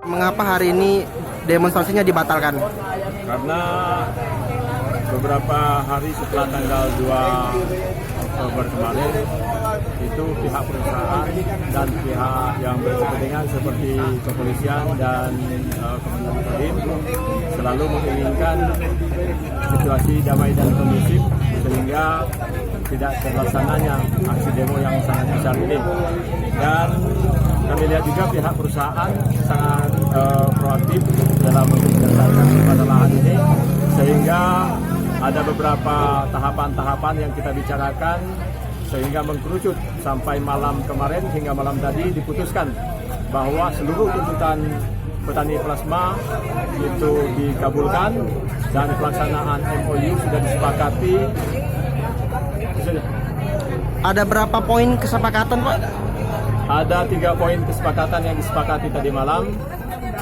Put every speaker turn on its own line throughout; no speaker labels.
Mengapa hari ini demonstrasinya dibatalkan?
Karena beberapa hari setelah tanggal 2 Oktober kemarin itu pihak perusahaan dan pihak yang berkepentingan seperti kepolisian dan Kementerian Kodim selalu menginginkan situasi damai dan kondusif sehingga tidak terlaksananya aksi demo yang sangat besar ini. Dan kami lihat juga pihak perusahaan sangat proaktif dalam menyelesaikan permasalahan ini, sehingga ada beberapa tahapan-tahapan yang kita bicarakan sehingga mengkerucut sampai malam kemarin hingga malam tadi diputuskan bahwa seluruh tuntutan petani plasma itu dikabulkan dan pelaksanaan MOU sudah disepakati.
Ada berapa poin kesepakatan, Pak?
Ada 3 poin kesepakatan yang disepakati tadi malam.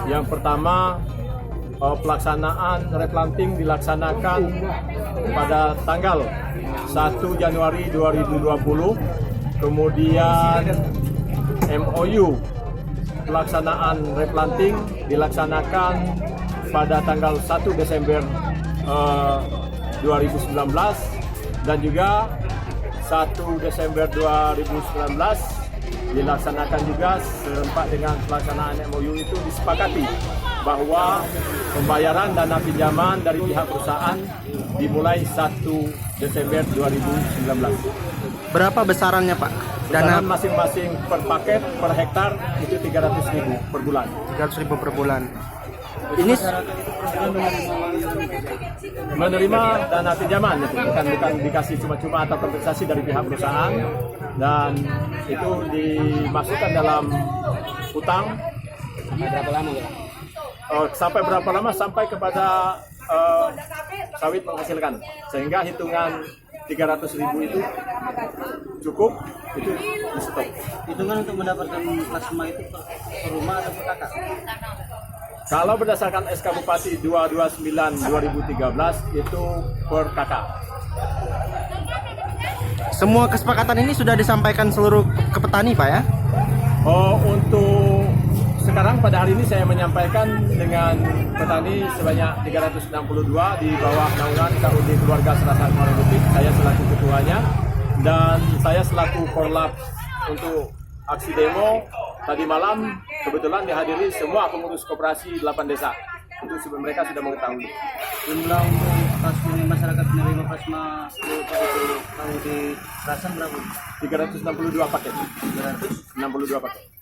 Yang pertama, pelaksanaan replanting dilaksanakan pada tanggal 1 Januari 2020. Kemudian MOU pelaksanaan replanting dilaksanakan pada tanggal 1 Desember 2019 dan juga 1 Desember 2019 dilaksanakan juga serempak dengan pelaksanaan MOU itu disepakati bahwa pembayaran dana pinjaman dari pihak perusahaan dimulai 1 Desember 2019.
Berapa besarannya, Pak?
Dana masing-masing per paket per hektar itu 300.000 per bulan.
300.000 per bulan. Ini
menerima dana pinjaman itu bukan dikasih cuma-cuma atau kompensasi dari pihak perusahaan, dan itu dimasukkan dalam utang.
Berapa lama ya?
Sampai berapa lama? Sampai kepada sawit menghasilkan, sehingga hitungan 300.000 itu cukup, itu di stop.
Hitungan untuk mendapatkan plasma itu per rumah atau per kakak?
Kalau berdasarkan SK Bupati 229/2013 itu per kakak.
semua kesepakatan ini sudah disampaikan seluruh ke petani, Pak, ya?
Untuk sekarang pada hari ini saya menyampaikan dengan petani sebanyak 362 di bawah naungan KUD Keluarga Serasa Marobutik. Saya selaku ketuanya dan saya selaku korlap untuk aksi demo. Tadi malam kebetulan dihadiri semua pengurus koperasi 8 desa. Itu mereka sudah mengetahui.
Jumlah plasma masyarakat menerima plasma KUD Serasan berapa?
362 paket. 362 paket.